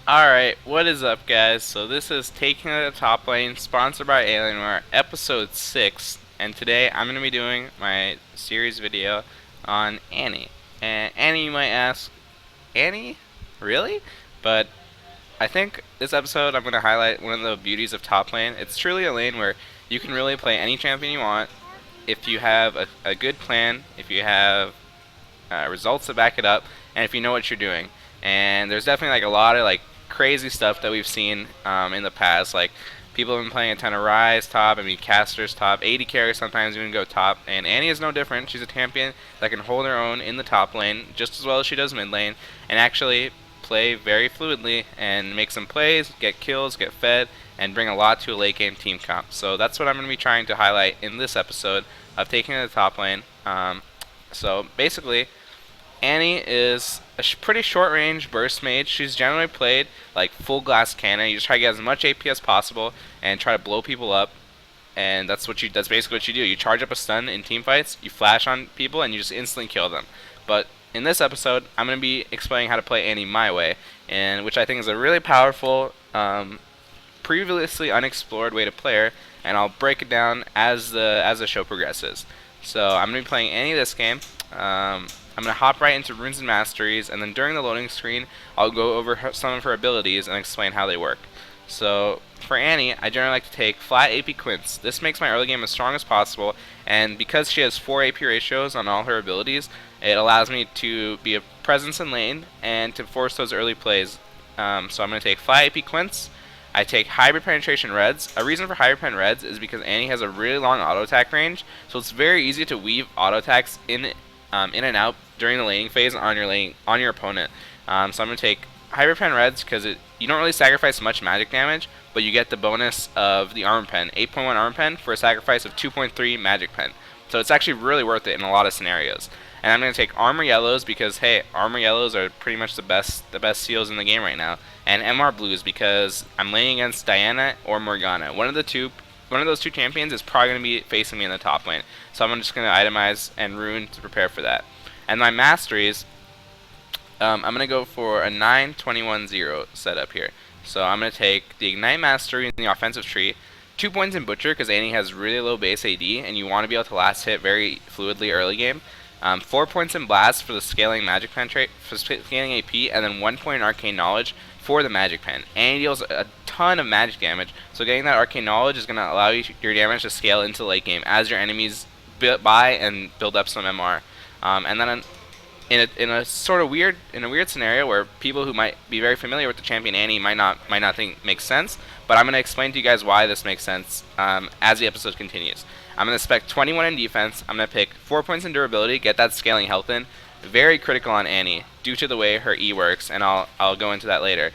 Alright, what is up guys? So this is Taking It to the Top Lane, sponsored by Alienware, episode 6, and today I'm going to be doing my series video on Annie. And Annie, you might ask, Annie? Really? But I think this episode I'm going to highlight one of the beauties of top lane. It's truly a lane where you can really play any champion you want if you have a good plan, if you have results to back it up, and if you know what you're doing. And there's definitely like a lot of like crazy stuff that we've seen in the past. Like people have been playing a ton of Rise top, casters top, 80 carries sometimes even go top, and Annie is no different. She's a champion that can hold her own in the top lane just as well as she does mid lane, and actually play very fluidly and make some plays, get kills, get fed, and bring a lot to a late game team comp. So that's what I'm going to be trying to highlight in this episode of Taking It to the Top Lane. So basically, Annie is a pretty short range burst mage. She's generally played like full glass cannon. You just try to get as much AP as possible and try to blow people up. And that's basically what you do. You charge up a stun in team fights, you flash on people, and you just instantly kill them. But in this episode, I'm going to be explaining how to play Annie my way, and which I think is a really powerful, previously unexplored way to play her, and I'll break it down as the show progresses. So I'm going to be playing Annie this game. I'm going to hop right into runes and masteries, and then during the loading screen, I'll go over some of her abilities and explain how they work. So for Annie, I generally like to take flat AP quints. This makes my early game as strong as possible, and because she has 4 AP ratios on all her abilities, it allows me to be a presence in lane and to force those early plays. So I'm going to take flat AP quints. I take hybrid penetration reds. A reason for hybrid pen reds is because Annie has a really long auto attack range, so it's very easy to weave auto attacks in and out during the laning phase on your opponent. So I'm going to take hybrid pen reds because you don't really sacrifice much magic damage, but you get the bonus of the armor pen, 8.1 armor pen for a sacrifice of 2.3 magic pen. So it's actually really worth it in a lot of scenarios. And I'm going to take armor yellows because hey, armor yellows are pretty much the best seals in the game right now, and MR blues because I'm laning against Diana or Morgana. One of those two champions is probably going to be facing me in the top lane. So I'm just going to itemize and rune to prepare for that. And my masteries, I'm going to go for a 9-21-0 setup here. So I'm going to take the Ignite Mastery in the offensive tree, 2 points in Butcher because Annie has really low base AD and you want to be able to last hit very fluidly early game. 4 points in Blast for the scaling magic penetrate, for scaling AP, and then 1 point in Arcane Knowledge for the magic pen. Annie deals a ton of magic damage, so getting that Arcane Knowledge is going to allow your damage to scale into the late game as your enemies buy and build up some MR. And then in a sort of weird scenario where people who might be very familiar with the champion Annie might not think makes sense, but I'm going to explain to you guys why this makes sense as the episode continues. I'm going to spec 21 in defense. I'm going to pick 4 points in durability, get that scaling health in. Very critical on Annie due to the way her E works, and I'll go into that later.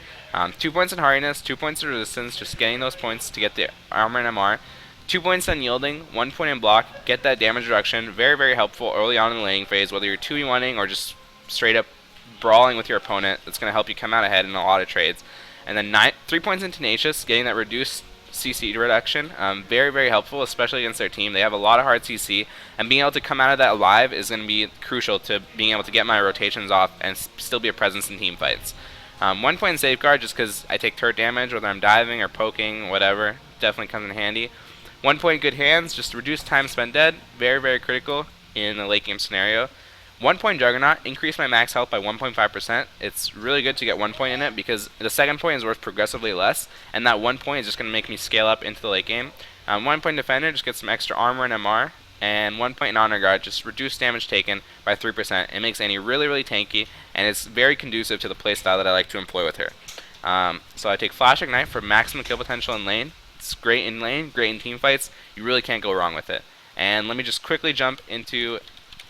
2 points in hardiness, 2 points in resistance, just getting those points to get the armor and MR. 2 points on yielding, 1 point in block, get that damage reduction. Very, very helpful early on in the laning phase, whether you're 2v1ing or just straight up brawling with your opponent. That's going to help you come out ahead in a lot of trades. And then 3 points in tenacious, getting that reduced CC reduction. Very, very helpful, especially against their team. They have a lot of hard CC, and being able to come out of that alive is going to be crucial to being able to get my rotations off and still be a presence in team fights. 1 point in safeguard, just because I take turret damage, whether I'm diving or poking, whatever. Definitely comes in handy. 1 point good hands, just to reduce time spent dead. Very, very critical in a late game scenario. 1 point Juggernaut, increase my max health by 1.5%. It's really good to get 1 point in it because the second point is worth progressively less, and that 1 point is just going to make me scale up into the late game. 1 point Defender, just get some extra armor and MR, and 1 point in Honor Guard, just reduce damage taken by 3%. It makes Annie really, really tanky, and it's very conducive to the playstyle that I like to employ with her. So I take Flash Ignite for maximum kill potential in lane. It's great in lane, great in team fights. You really can't go wrong with it. And let me just quickly jump into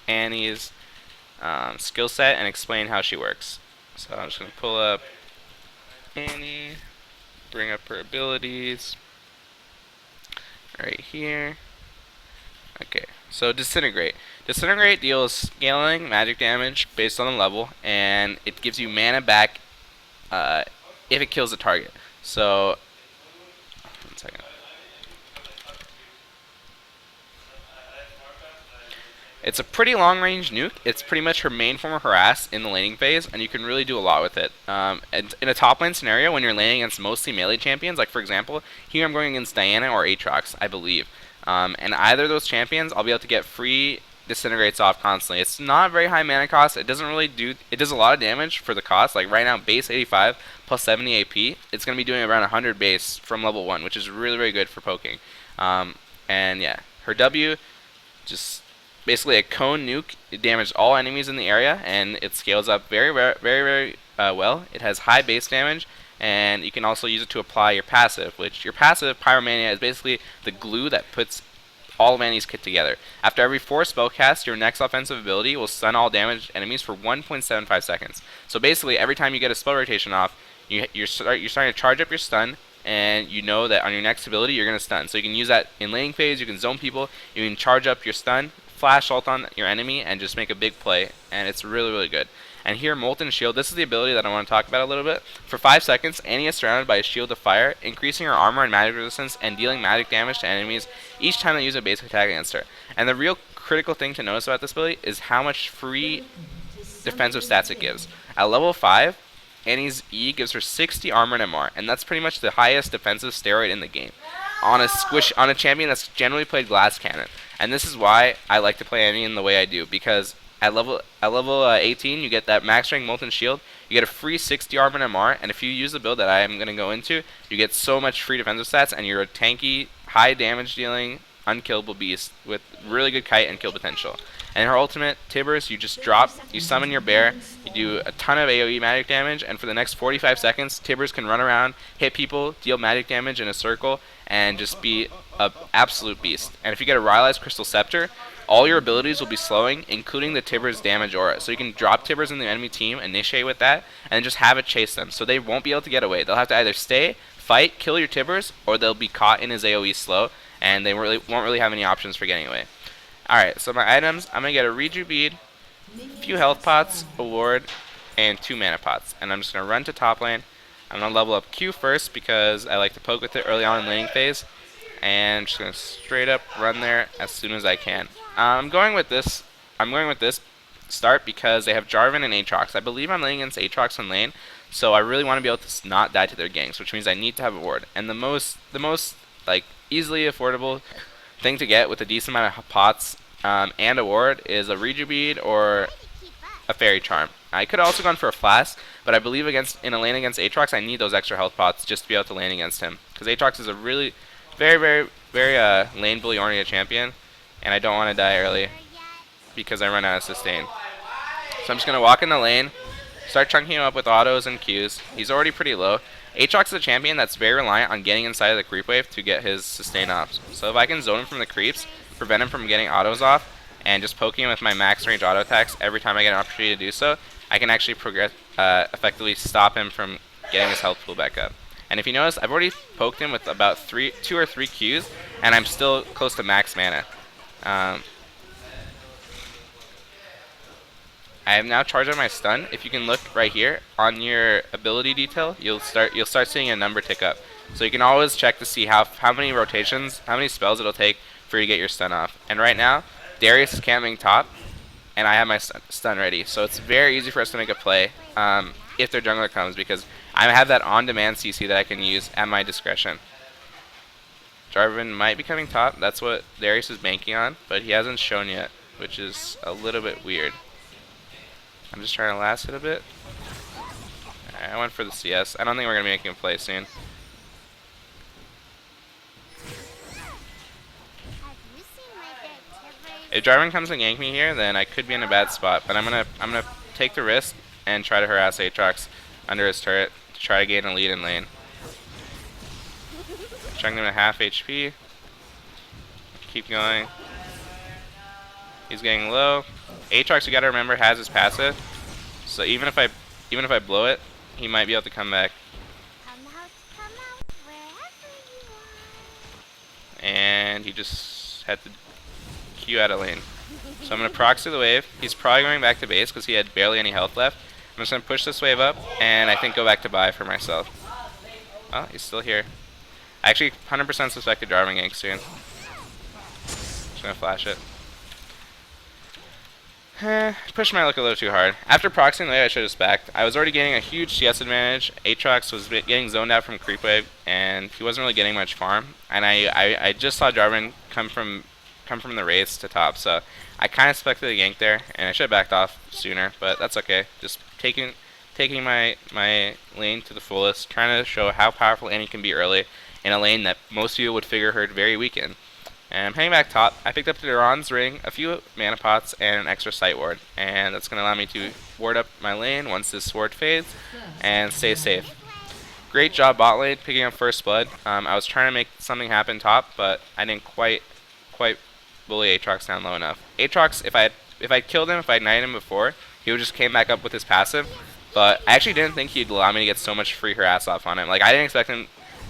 Annie's skill set and explain how she works. So I'm just going to pull up Annie, bring up her abilities right here. Okay, so Disintegrate. Disintegrate deals scaling magic damage based on the level, and it gives you mana back if it kills the target. So, 1 second. It's a pretty long-range nuke. It's pretty much her main form of harass in the laning phase, and you can really do a lot with it. And in a top lane scenario, when you're laning against mostly melee champions, like for example, here I'm going against Diana or Aatrox, I believe. And either of those champions, I'll be able to get free disintegrates off constantly. It's not very high mana cost. It doesn't really do. It does a lot of damage for the cost. Like right now, base 85 plus 70 AP. It's going to be doing around 100 base from level 1, which is really, really good for poking. And yeah, her W, just basically a cone nuke. It damages all enemies in the area, and it scales up very well. It has high base damage, and you can also use it to apply your passive, which your passive, Pyromania, is basically the glue that puts all of Annie's kit together. After every 4 spell cast, your next offensive ability will stun all damaged enemies for 1.75 seconds. So basically, every time you get a spell rotation off, you're starting to charge up your stun, and you know that on your next ability, you're going to stun. So you can use that in laning phase, you can zone people, you can charge up your stun, flash ult on your enemy, and just make a big play, and it's really, really good. And here, Molten Shield, this is the ability that I want to talk about a little bit. For 5 seconds, Annie is surrounded by a shield of fire, increasing her armor and magic resistance and dealing magic damage to enemies each time they use a basic attack against her. And the real critical thing to notice about this ability is how much free defensive stats it gives. At level 5, Annie's E gives her 60 armor and MR, and that's pretty much the highest defensive steroid in the game. On a champion that's generally played Glass Cannon. And this is why I like to play Annie in the way I do, because at level 18, you get that max rank Molten Shield. You get a free 60 armor and MR, and if you use the build that I am going to go into, you get so much free defensive stats, and you're a tanky, high damage dealing, unkillable beast with really good kite and kill potential. And her ultimate, Tibbers, you just drop, you summon your bear, you do a ton of AoE magic damage, and for the next 45 seconds, Tibbers can run around, hit people, deal magic damage in a circle, and just be an absolute beast. And if you get a Rylai's Crystal Scepter, all your abilities will be slowing, including the Tibbers damage aura. So you can drop Tibbers in the enemy team, initiate with that, and just have it chase them. So they won't be able to get away. They'll have to either stay, fight, kill your Tibbers, or they'll be caught in his AoE slow, and they won't really have any options for getting away. Alright, so my items, I'm going to get a Reju Bead, a few health pots, a ward, and 2 mana pots. And I'm just going to run to top lane. I'm going to level up Q first because I like to poke with it early on in laning phase. And I'm just going to straight up run there as soon as I can. I'm going with this start because they have Jarvan and Aatrox. I believe I'm laning against Aatrox in lane, so I really want to be able to not die to their ganks, which means I need to have a ward. And the most like easily affordable thing to get with a decent amount of pots and a ward is a Reju Bead or a Fairy Charm. I could have also gone for a Flask, but I believe in a lane against Aatrox, I need those extra health pots just to be able to lane against him. Because Aatrox is a really very lane bully oriented champion, and I don't want to die early because I run out of sustain. So I'm just going to walk in the lane, start chunking him up with autos and Qs. He's already pretty low. Aatrox is a champion that's very reliant on getting inside of the creep wave to get his sustain off. So if I can zone him from the creeps, prevent him from getting autos off, and just poking him with my max range auto attacks every time I get an opportunity to do so, I can actually effectively stop him from getting his health pool back up. And if you notice, I've already poked him with about 2 or 3 Qs, and I'm still close to max mana. I have now charged up my stun. If you can look right here on your ability detail, you'll start seeing a number tick up. So you can always check to see how many rotations, how many spells it'll take for you to get your stun off. And right now, Darius is camping top, and I have my stun ready. So it's very easy for us to make a play if their jungler comes, because I have that on-demand CC that I can use at my discretion. Jarvan might be coming top. That's what Darius is banking on, but he hasn't shown yet, which is a little bit weird. I'm just trying to last it a bit. Alright, I went for the CS. I don't think we're going to be making a play soon. If Jarvan comes and gank me here, then I could be in a bad spot. But I'm gonna take the risk and try to harass Aatrox under his turret to try to gain a lead in lane. Chucking him at half HP. Keep going. He's getting low. Aatrox, you gotta remember, has his passive. So even if I blow it, he might be able to come back. And he just had to Q out of lane. So I'm going to proxy the wave. He's probably going back to base because he had barely any health left. I'm just going to push this wave up and I think go back to buy for myself. Oh, he's still here. I actually 100% suspected Jarvan gank soon. Just going to flash it. Pushed my luck a little too hard. After proxying the way I should have specced, I was already getting a huge CS advantage. Aatrox was getting zoned out from creep wave, and he wasn't really getting much farm. And I just saw Jarvan come from the race to top, so I kind of expected a gank there, and I should have backed off sooner, but that's okay. Just taking my lane to the fullest, trying to show how powerful Annie can be early in a lane that most people would figure her very weak in. And I'm heading back top. I picked up the Duran's ring, a few mana pots, and an extra sight ward, and that's going to allow me to ward up my lane once this sword fades and stay safe. Great job bot lane picking up first blood. I was trying to make something happen top, but I didn't quite bully Aatrox down low enough. Aatrox, if I killed him, if I ignited him before, he would just came back up with his passive. But I actually didn't think he'd allow me to get so much free harass off on him. Like, I didn't expect him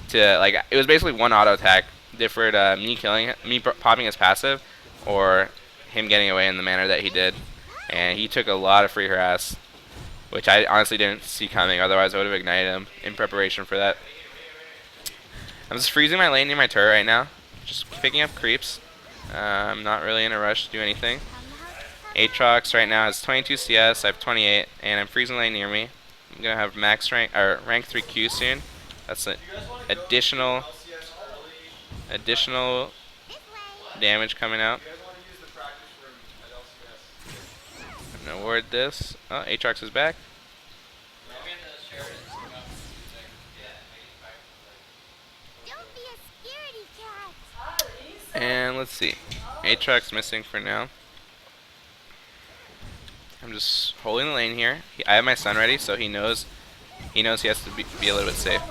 to, like, it was basically one auto attack, differed me popping his passive, or him getting away in the manner that he did. And he took a lot of free harass, which I honestly didn't see coming. Otherwise, I would have ignited him in preparation for that. I'm just freezing my lane near my turret right now, just picking up creeps. I'm not really in a rush to do anything. Aatrox right now has 22 CS, I have 28, and I'm freezing lane near me. I'm gonna have max rank or rank 3 Q soon. That's an additional damage coming out. I'm gonna ward this. Oh, Aatrox is back. And let's see. Aatrox missing for now. I'm just holding the lane here. I have my stun ready, so he knows he has to be a little bit safe.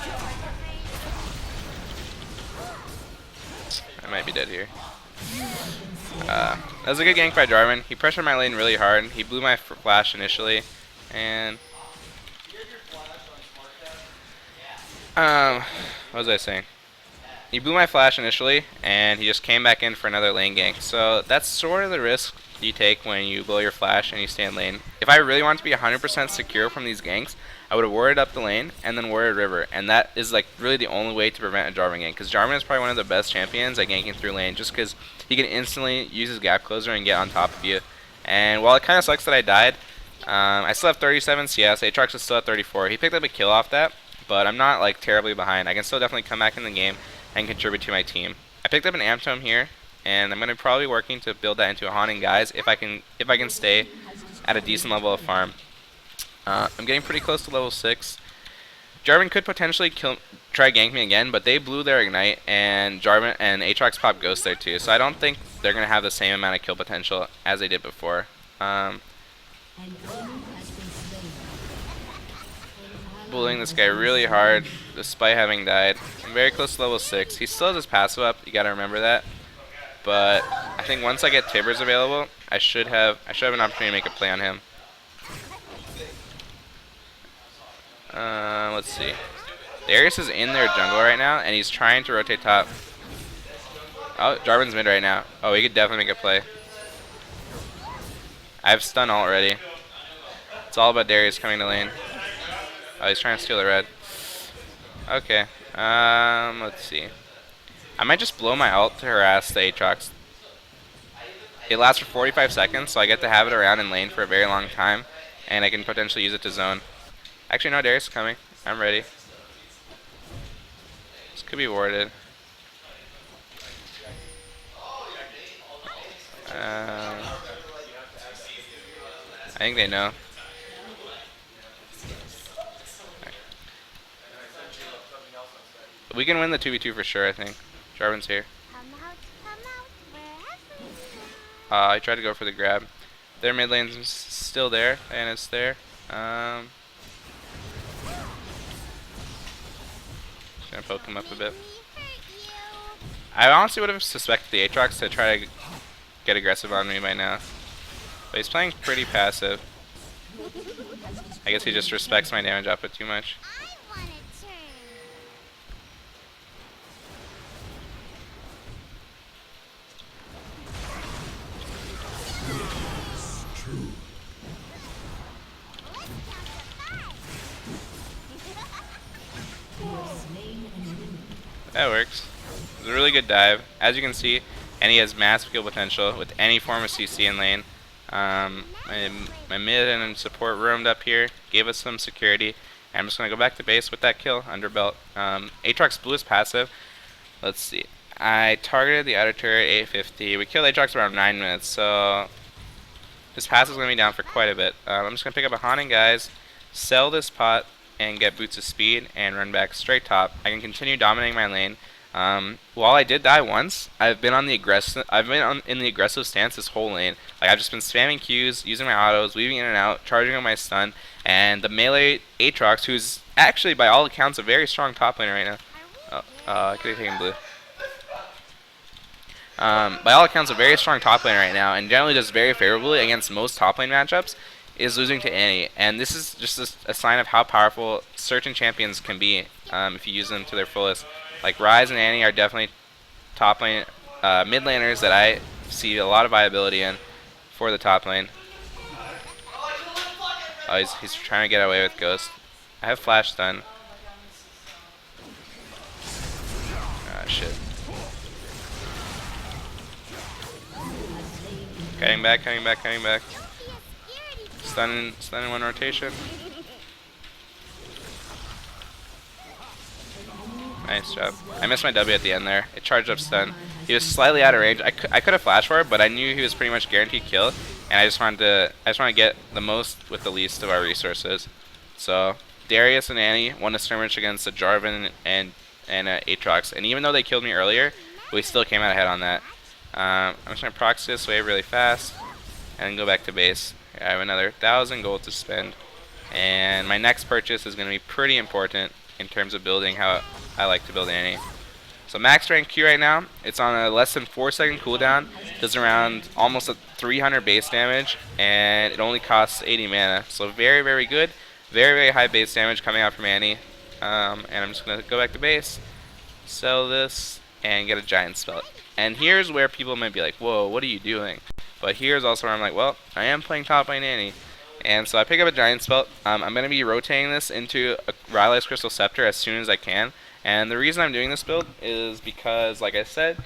I might be dead here. That was a good gank by Jarvan. He pressured my lane really hard. He blew my flash initially, and what was I saying? He blew my flash initially, and he just came back in for another lane gank. So that's sort of the risk you take when you blow your flash and you stay in lane. If I really want to be 100% secure from these ganks, I would have warded up the lane and then warded river, and that is like really the only way to prevent a Jarvan gank, because Jarvan is probably one of the best champions at ganking through lane, just because he can instantly use his gap closer and get on top of you. And while it kind of sucks that I died, I still have 37 CS. Aatrox is still at 34. He picked up a kill off that, but I'm not like terribly behind. I can still definitely come back in the game and contribute to my team. I picked up an Amp Tome here, and I'm going to probably working to build that into a Haunting Guise if I can stay at a decent level of farm. I'm getting pretty close to level 6. Jarvan could potentially try gank me again, but they blew their ignite, and Jarvan and Aatrox popped Ghost there too, so I don't think they're going to have the same amount of kill potential as they did before. Bullying this guy really hard despite having died. I'm very close to level 6. He still has his passive up, you gotta remember that. But I think once I get Tibbers available, I should have an opportunity to make a play on him. Let's see. Darius is in their jungle right now, and he's trying to rotate top. Oh, Jarvan's mid right now. Oh, he could definitely make a play. I have stun already. It's all about Darius coming to lane. Oh, he's trying to steal the red. Okay. Let's see. I might just blow my ult to harass the Aatrox. It lasts for 45 seconds, so I get to have it around in lane for a very long time, and I can potentially use it to zone. Actually, no, Darius is coming. I'm ready. This could be warded. I think they know. We can win the 2v2 for sure, I think. Jarvan's here. I tried to go for the grab. Their mid lane's still there, and it's there. Just gonna poke him up a bit. I honestly would have suspected the Aatrox to try to get aggressive on me by now. But he's playing pretty passive. I guess he just respects my damage output too much. That works. It was a really good dive, as you can see, and he has massive kill potential with any form of CC in lane. My mid and support roamed up here, gave us some security. I'm just gonna go back to base with that kill under belt. Aatrox blew his passive. Let's see. I targeted the outer turret 850. We killed Aatrox around 9 minutes, so his passive is gonna be down for quite a bit. I'm just gonna pick up a haunting, guys, sell this pot, and get boots of speed and run back straight top. I can continue dominating my lane. While I did die once, I've been on the aggressive. In the aggressive stance this whole lane. Like I've just been spamming Qs, using my autos, weaving in and out, charging on my stun, and the melee Aatrox, who's actually by all accounts a very strong top laner right now. I could have taken blue. By all accounts, a very strong top lane right now, and generally does very favorably against most top lane matchups, is losing to Annie. And this is just a sign of how powerful certain champions can be if you use them to their fullest. Like Ryze and Annie are definitely top lane, mid laners that I see a lot of viability in for the top lane. Oh, he's trying to get away with Ghost. I have flash stun. Ah, shit. Cutting back, cutting back, cutting back. Stun in one rotation. Nice job. I missed my W at the end there. It charged up stun. He was slightly out of range. I could have flashed for it, but I knew he was pretty much guaranteed kill, and I just wanted to get the most with the least of our resources. So Darius and Annie won a skirmish against a Jarvan and Aatrox, and even though they killed me earlier, we still came out ahead on that. I'm just gonna proxy this wave really fast and go back to base. I have another 1,000 gold to spend, and my next purchase is gonna be pretty important in terms of building how I like to build Annie. So max rank Q right now, it's on a less than 4-second cooldown, does around almost a 300 base damage, and it only costs 80 mana. So very, very good, very, very high base damage coming out from Annie. And I'm just gonna go back to base, sell this, and get a giant spell. And here's where people might be like, whoa, what are you doing? But here's also where I'm like, well, I am playing top lane Annie. And so I pick up a giant spell. I'm going to be rotating this into a Rylai's Crystal Scepter as soon as I can. And the reason I'm doing this build is because, like I said,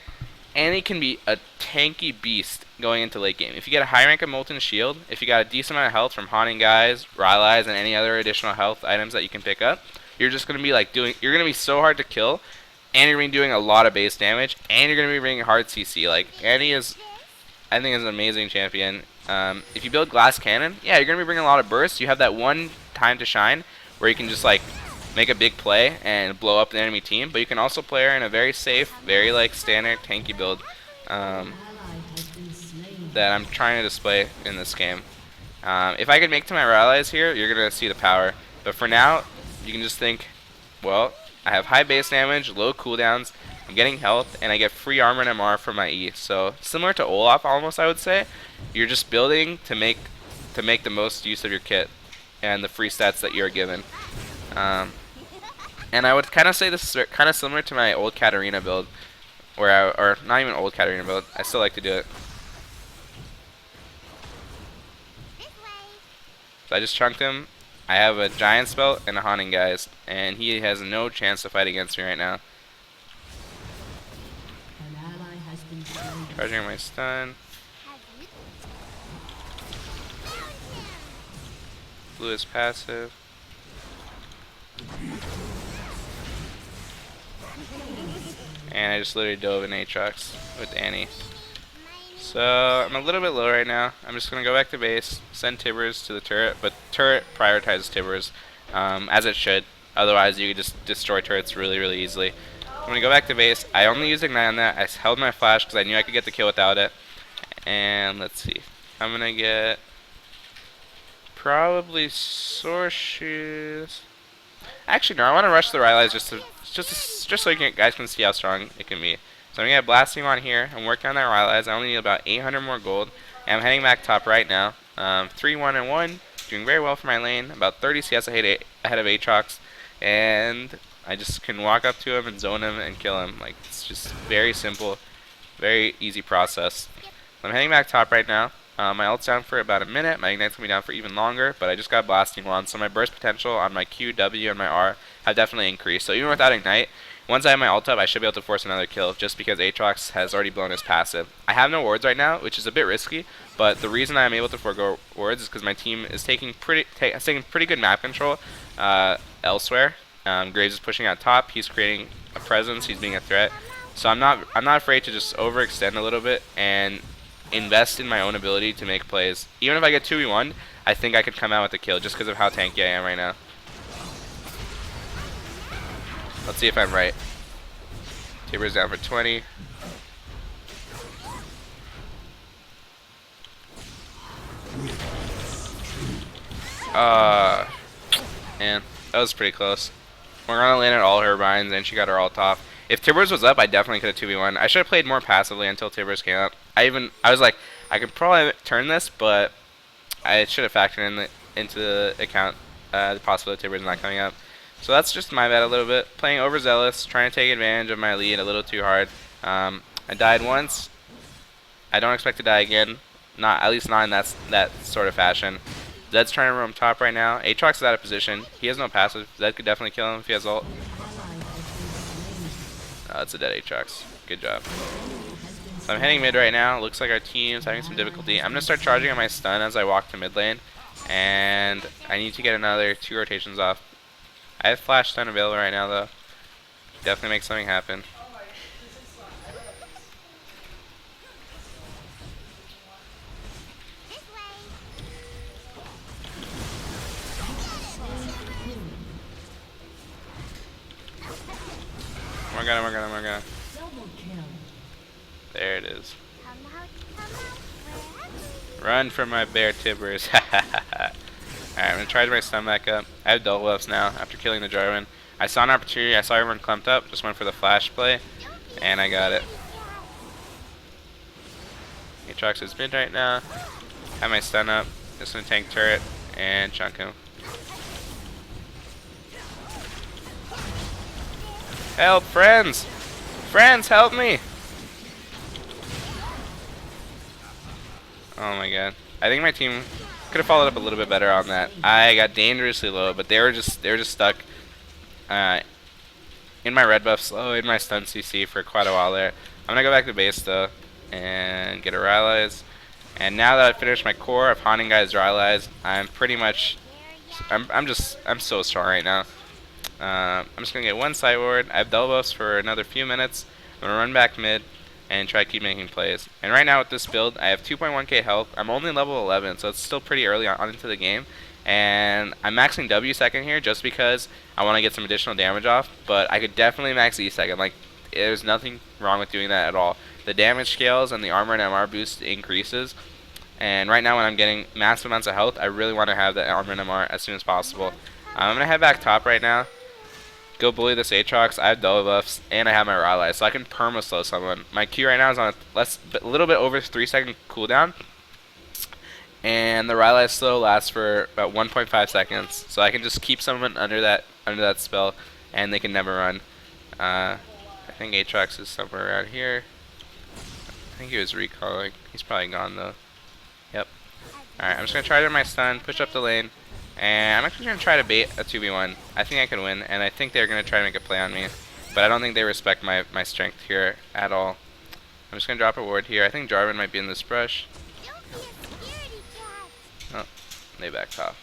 Annie can be a tanky beast going into late game. If you get a high rank of Molten Shield, if you got a decent amount of health from Haunting Guys, Rylai's, and any other additional health items that you can pick up, you're just going to be like you're going to be so hard to kill, and you're going to be doing a lot of base damage, and you're going to be bringing hard CC. Like, Annie is, I think, is an amazing champion. If you build Glass Cannon, yeah, you're going to be bringing a lot of bursts. You have that one time to shine where you can just, like, make a big play and blow up the enemy team, but you can also play her in a very safe, very, like, standard tanky build that I'm trying to display in this game. If I could make to my Rylai's here, you're going to see the power. But for now, you can just think, well, I have high base damage, low cooldowns, I'm getting health, and I get free armor and MR for my E. So similar to Olaf almost, I would say. You're just building to make the most use of your kit and the free stats that you're given. And I would kind of say this is kind of similar to my old Katarina build, or not even old Katarina build. I still like to do it. So I just chunked him. I have a giant spell and a haunting guys, and he has no chance to fight against me right now. Charging my stun. Blue is passive. And I just literally dove in Aatrox with Annie. So I'm a little bit low right now. I'm just going to go back to base, send Tibbers to the turret, but turret prioritizes Tibbers, as it should. Otherwise you could just destroy turrets really, really easily. I'm going to go back to base. I only used Ignite on that. I held my flash because I knew I could get the kill without it. And let's see. I'm going to get probably Source Shoes. Actually, no, I want to rush the Rylai's just so you guys can see how strong it can be. So I'm going to get Blasting on here. I'm working on that Rylai's. I only need about 800 more gold. And I'm heading back top right now. 3-1-1. Doing very well for my lane. About 30 CS ahead of Aatrox. And I just can walk up to him and zone him and kill him. Like, it's just very simple. Very easy process. So I'm heading back top right now. My ult's down for about a minute. My ignite's gonna be down for even longer, but I just got blasting one, so my burst potential on my Q, W, and my R have definitely increased. So even without ignite, once I have my ult up, I should be able to force another kill, just because Aatrox has already blown his passive. I have no wards right now, which is a bit risky, but the reason I'm able to forego wards is because my team is taking pretty good map control elsewhere. Graves is pushing out top. He's creating a presence. He's being a threat. So I'm not afraid to just overextend a little bit and invest in my own ability to make plays. Even if I get 2v1, I think I could come out with a kill just because of how tanky I am right now. Let's see if I'm right. Tiber's down for 20. Man, that was pretty close. Morgana landed all her binds and she got her ult off. If Tibbers was up, I definitely could have 2v1. I should have played more passively until Tibbers came up. I was like, I could probably turn this, but I should have factored into the account the possibility of Tibbers not coming up. So that's just my bad a little bit. Playing overzealous, trying to take advantage of my lead a little too hard. I died once. I don't expect to die again. At least not in that sort of fashion. Zed's trying to roam top right now. Aatrox is out of position. He has no passive. Zed could definitely kill him if he has ult. Oh, that's a dead Aatrox. Good job. So I'm heading mid right now. Looks like our team's having some difficulty. I'm going to start charging on my stun as I walk to mid lane. And I need to get another 2 rotations off. I have flash stun available right now though. Definitely make something happen. Morgana. There it is. Run from my bear Tibbers. Alright, I'm going to charge my stun back up. I have double buffs now after killing the Jarvan. I saw an opportunity. I saw everyone clumped up. Just went for the flash play. And I got it. Aatrox is mid right now. Have my stun up. Just going to tank turret and chunk him. Help, friends! Friends, help me! Oh my god. I think my team could have followed up a little bit better on that. I got dangerously low, but they were just stuck in my red buff slow, in my stun CC for quite a while there. I'm gonna go back to base though and get a Rylai's. And now that I've finished my core of haunting guys Rylai's, I'm pretty much I'm so strong right now. I'm just gonna get one side ward. I have double buffs for another few minutes. I'm gonna run back mid and try to keep making plays. And right now with this build, I have 2.1k health. I'm only level 11, so it's still pretty early on into the game. And I'm maxing W second here just because I want to get some additional damage off. But I could definitely max E second. Like, there's nothing wrong with doing that at all. The damage scales and the armor and MR boost increases. And right now when I'm getting massive amounts of health, I really want to have that armor and MR as soon as possible. I'm going to head back top right now. Go bully this Aatrox. I have double buffs, and I have my Rylai, so I can perma slow someone. My Q right now is on a little bit over 3-second cooldown, and the Rylai slow lasts for about 1.5 seconds. So I can just keep someone under that spell, and they can never run. I think Aatrox is somewhere around here. I think he was recalling. He's probably gone though. Yep. All right, I'm just gonna try to my stun, push up the lane. And I'm actually going to try to bait a 2v1. I think I can win, and I think they're going to try to make a play on me. But I don't think they respect my strength here at all. I'm just going to drop a ward here. I think Jarvan might be in this brush. Oh, they backed off.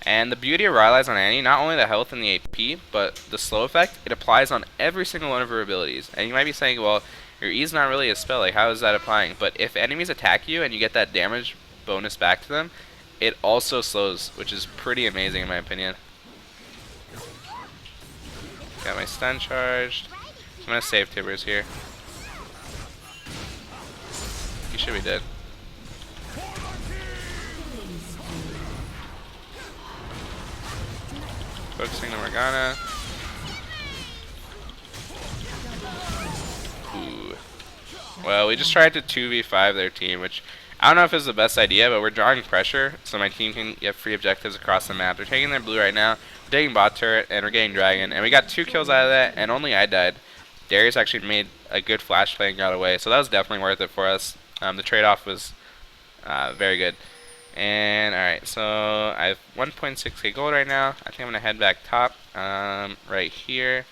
And the beauty of Rylai's on Annie, not only the health and the AP, but the slow effect, it applies on every single one of her abilities. And you might be saying, well, your E's not really a spell, like how is that applying? But if enemies attack you and you get that damage bonus back to them, it also slows, which is pretty amazing in my opinion. Got my stun charged. I'm gonna save Tibbers here. He should be dead. Focusing on Morgana. Ooh. Well, we just tried to 2v5 their team, which I don't know if it's the best idea, but we're drawing pressure so my team can get free objectives across the map. They're taking their blue right now. We're taking bot turret, and we're getting dragon. And we got 2 kills out of that, and only I died. Darius actually made a good flash play and got away, so that was definitely worth it for us. The trade-off was Very good. And alright, so I have 1.6k gold right now. I think I'm gonna head back top, right here.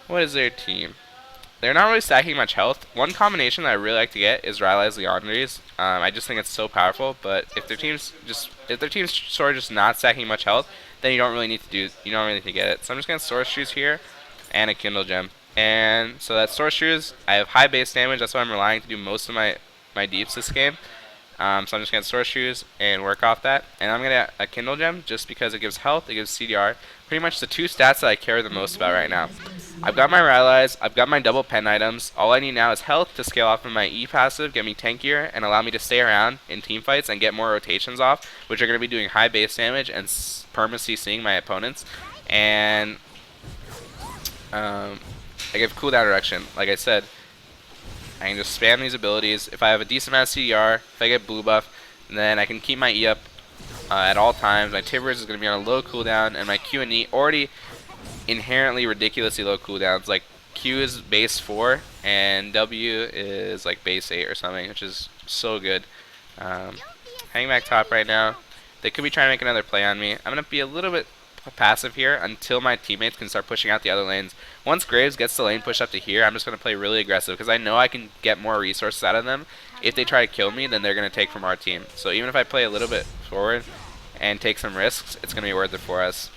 What is their team? They're not really stacking much health. One combination that I really like to get is Rylai's Leandries. I just think it's so powerful. But if their team's sort of just not stacking much health, then you don't really need to get it. So I'm just gonna Source Shoes here, and a Kindle Gem. And so that Source Shoes, I have high base damage. That's why I'm relying to do most of my deeps this game. So I'm just going to Source Shoes and work off that. And I'm going to get a Kindle Gem just because it gives health, it gives CDR. Pretty much the two stats that I care the most about right now. I've got my Rylai's, I've got my double pen items. All I need now is health to scale off of my E passive, get me tankier, and allow me to stay around in team fights and get more rotations off, which are going to be doing high base damage and perma CCing my opponents. And I give cooldown reduction. Like I said, I can just spam these abilities. If I have a decent amount of CDR, if I get blue buff, then I can keep my E up at all times. My Tibbers is going to be on a low cooldown, and my Q and E already inherently ridiculously low cooldowns. Like Q is base 4, and W is like base 8 or something, which is so good. Hanging back top right now. They could be trying to make another play on me. I'm going to be a little bit passive here until my teammates can start pushing out the other lanes. Once Graves gets the lane pushed up to here, I'm just going to play really aggressive because I know I can get more resources out of them. If they try to kill me, then they're going to take from our team. So even if I play a little bit forward and take some risks, it's going to be worth it for us.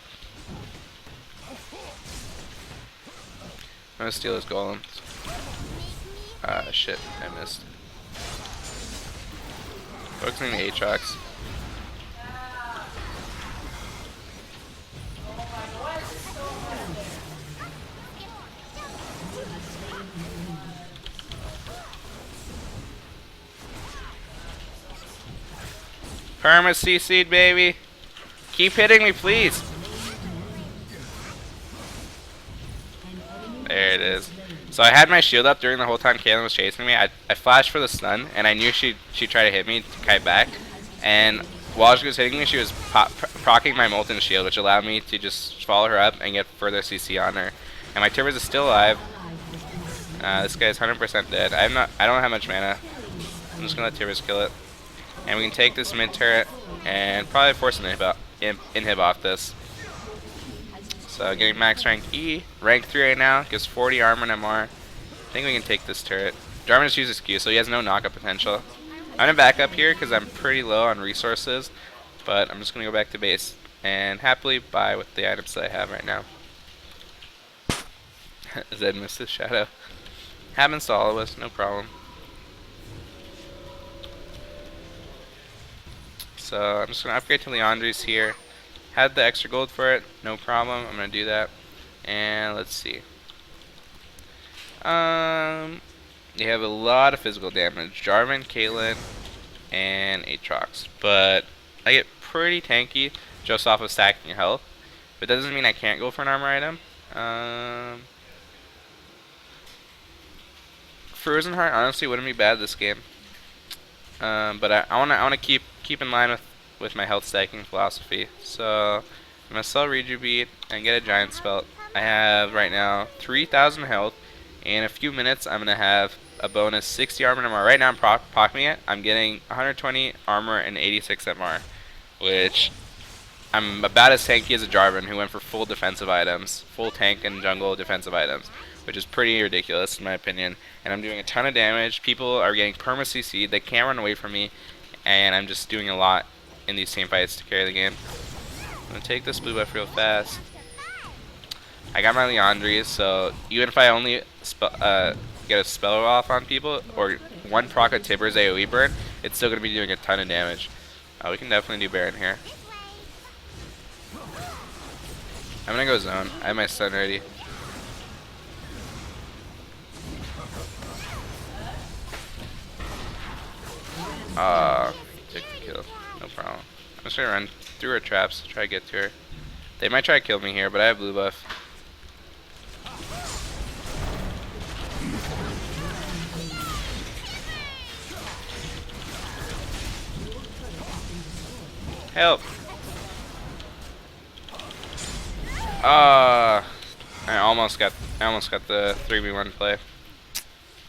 I'm going to steal his golem. Shit, I missed. Focusing the Aatrox. Perma CC'd, baby. Keep hitting me, please. There it is. So I had my shield up during the whole time Kaylin was chasing me. I flashed for the stun, and I knew she'd try to hit me to kite back. And while she was hitting me, she was proccing my Molten Shield, which allowed me to just follow her up and get further CC on her. And my Tibbers is still alive. This guy's 100% dead. I don't have much mana. I'm just gonna let Tibbers kill it. And we can take this mid turret and probably force an inhib off this. So getting max rank E, rank 3 right now, gives 40 armor and MR. I think we can take this turret. Jarvan just uses Q, so he has no knockup potential. I'm going to back up here because I'm pretty low on resources, but I'm just going to go back to base and happily buy with the items that I have right now. Zed missed his shadow. Happens to all of us, no problem. So I'm just going to upgrade to Leandries here. Had the extra gold for it, no problem. I'm going to do that. And let's see. They have a lot of physical damage. Jarvan, Caitlyn, and Aatrox. But I get pretty tanky just off of stacking health. But that doesn't mean I can't go for an armor item. Frozen Heart honestly wouldn't be bad this game. But I wanna keep in line with my health stacking philosophy. So I'm gonna sell Rejubeat and get a Giant Spelt. I have right now 3,000 health. In a few minutes, I'm gonna have a bonus 60 armor and MR. Right now, I'm proccing it. I'm getting 120 armor and 86 MR, which I'm about as tanky as a Jarvan who went for full defensive items, full tank and jungle defensive items, which is pretty ridiculous in my opinion. And I'm doing a ton of damage. People are getting perma CC'd. They can't run away from me, and I'm just doing a lot in these team fights to carry the game. I'm gonna take this blue buff real fast. I got my Leandries, so even if I only get a spell off on people or one proc of Tibbers AoE burn, it's still gonna be doing a ton of damage. We can definitely do Baron here. I'm gonna go zone. I have my stun ready. Took the kill. No problem. I'm just gonna run through her traps, try to get to her. They might try to kill me here, but I have blue buff. Help! I almost got the 3v1 play.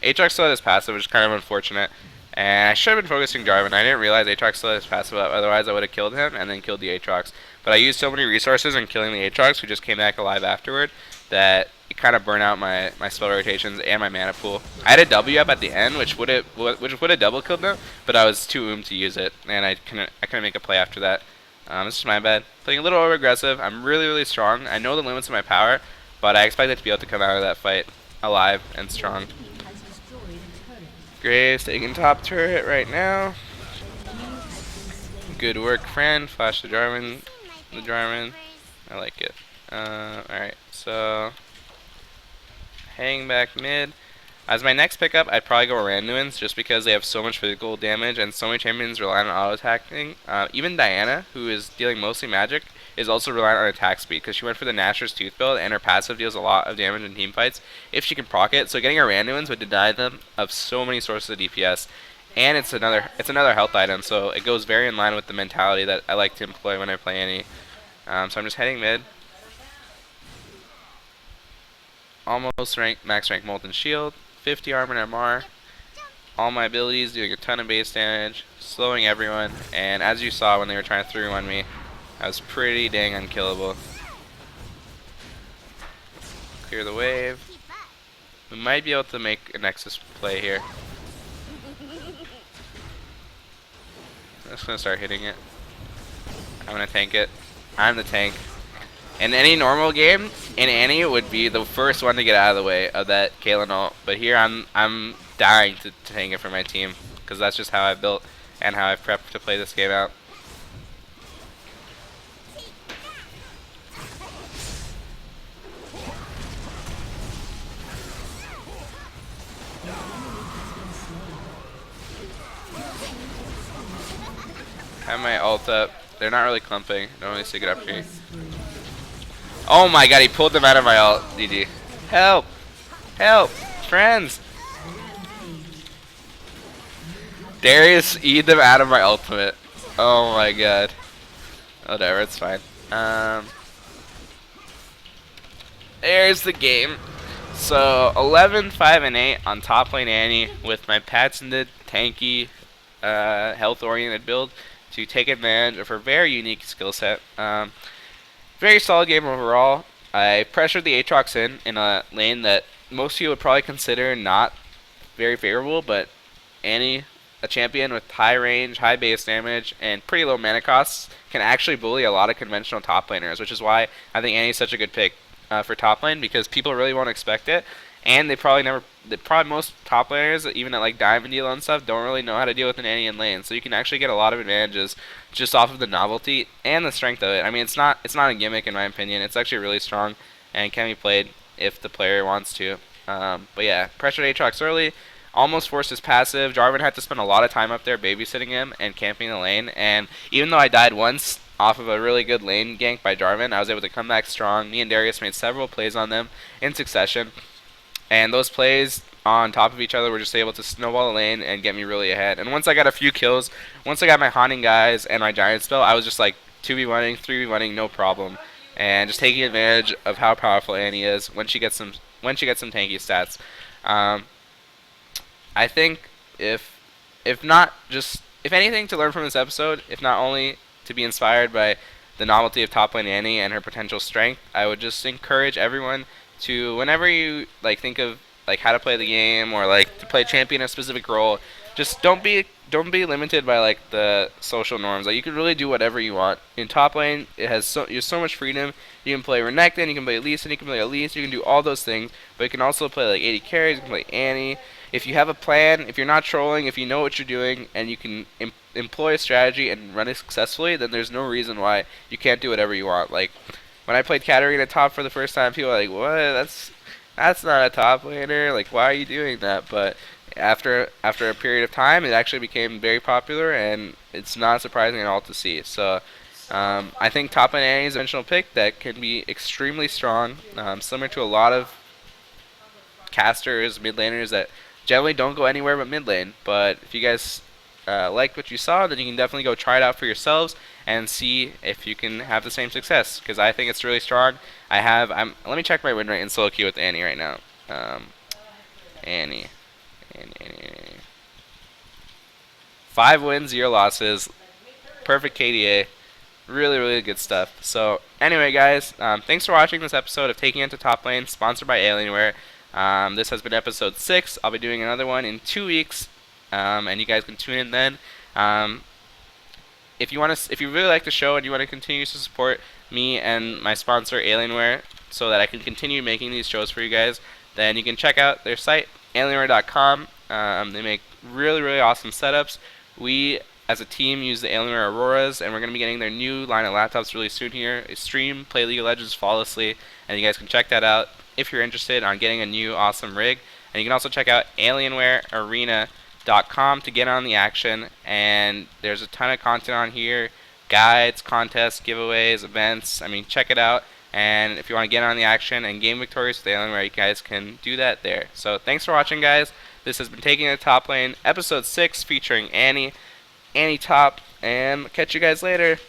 Aatrox still had his passive, which is kind of unfortunate. And I should have been focusing Jarvan. I didn't realize Aatrox still has passive up, otherwise I would have killed him and then killed the Aatrox. But I used so many resources in killing the Aatrox, who just came back alive afterward, that it kind of burned out my spell rotations and my mana pool. I had a W up at the end, which would have double killed them, but I was too to use it, and I couldn't make a play after that. This is my bad. Playing a little over aggressive. I'm really strong. I know the limits of my power, but I expected to be able to come out of that fight alive and strong. Graves taking top turret right now. Good work, friend. Flash the Jarvan. The Jarvan. I like it. Alright, so hang back mid. As my next pickup, I'd probably go Randuin's just because they have so much physical damage and so many champions rely on auto-attacking. Even Diana, who is dealing mostly magic, is also reliant on attack speed because she went for the Nashor's Tooth build and her passive deals a lot of damage in team fights if she can proc it. So getting a Randuin's would deny them of so many sources of DPS. And it's another health item, so it goes very in line with the mentality that I like to employ when I play any. So I'm just heading mid. Almost max rank Molten Shield, 50 armor and MR. All my abilities doing a ton of base damage, slowing everyone, and as you saw when they were trying to 3-1 me, I was pretty dang unkillable. Clear the wave. We might be able to make a Nexus play here. I'm just gonna start hitting it. I'm gonna tank it. I'm the tank. In any normal game, in Annie would be the first one to get out of the way of that Kaelin ult, but here I'm dying to tank it for my team because that's just how I've built and how I've prepped to play this game out. I have my ult up. They're not really clumping. Don't really stick it up here. Oh my god, he pulled them out of my ult. GG. Help! Help! Friends! Darius eat them out of my ultimate. Oh my god. Whatever, it's fine. There's the game. So 11, 5, and 8 on top lane Annie with my patented tanky, health-oriented build to take advantage of her very unique skill set. Very solid game overall. I pressured the Aatrox in a lane that most of you would probably consider not very favorable, but Annie, a champion with high range, high base damage, and pretty low mana costs, can actually bully a lot of conventional top laners, which is why I think Annie's such a good pick for top lane, because people really won't expect it, and probably most top laners, even at like Diamond Deal and stuff, don't really know how to deal with an Annie in lane, so you can actually get a lot of advantages just off of the novelty and the strength of it. I mean, it's not a gimmick in my opinion. It's actually really strong and can be played if the player wants to. But yeah, pressured Aatrox early, almost forced his passive. Jarvan had to spend a lot of time up there babysitting him and camping the lane, and even though I died once off of a really good lane gank by Jarvan, I was able to come back strong. Me and Darius made several plays on them in succession, and those plays on top of each other were just able to snowball the lane and get me really ahead. And once I got a few kills, once I got my haunting guys and my giant spell, I was just like 2v1ing, 3v1ing, no problem, and just taking advantage of how powerful Annie is when she gets some tanky stats. I think if anything to learn from this episode, if not only to be inspired by the novelty of top lane Annie and her potential strength, I would just encourage everyone to, whenever you like think of like how to play the game or like to play champion a specific role, just don't be limited by like the social norms. Like you can really do whatever you want. In top lane, you have so much freedom. You can play Renekton, you can play Lee Sin, you can play Elise, you can do all those things, but you can also play like 80 carries, you can play Annie. If you have a plan, if you're not trolling, if you know what you're doing, and you can employ a strategy and run it successfully, then there's no reason why you can't do whatever you want. Like when I played Katarina top for the first time, people were like, "What? That's not a top laner. Like, why are you doing that?" But after a period of time, it actually became very popular, and it's not surprising at all to see. So I think top lane Annie is a conventional pick that can be extremely strong, similar to a lot of casters, mid laners that generally don't go anywhere but mid lane. But if you guys liked what you saw, then you can definitely go try it out for yourselves and see if you can have the same success, because I think it's really strong. Let me check my win rate in solo queue with Annie right now. Annie. 5 wins, 0 losses, perfect KDA. Really, really good stuff. So, anyway, guys, thanks for watching this episode of Taking It to Top Lane, sponsored by Alienware. This has been episode 6. I'll be doing another one in 2 weeks, and you guys can tune in then. If you really like the show and you want to continue to support me and my sponsor Alienware, so that I can continue making these shows for you guys, then you can check out their site, alienware.com. They make really, really awesome setups. We, as a team, use the Alienware Auroras, and we're going to be getting their new line of laptops really soon here. Stream, play League of Legends flawlessly, and you guys can check that out if you're interested on getting a new awesome rig. And you can also check out alienwarearena.com to get on the action, and there's a ton of content on here, guides, contests, giveaways, events. I mean, check it out. And if you want to get on the action and game victorious with Alienware, you guys can do that there. So thanks for watching, guys. This has been Taking It to Top Lane, episode 6, featuring Annie Top, and catch you guys later.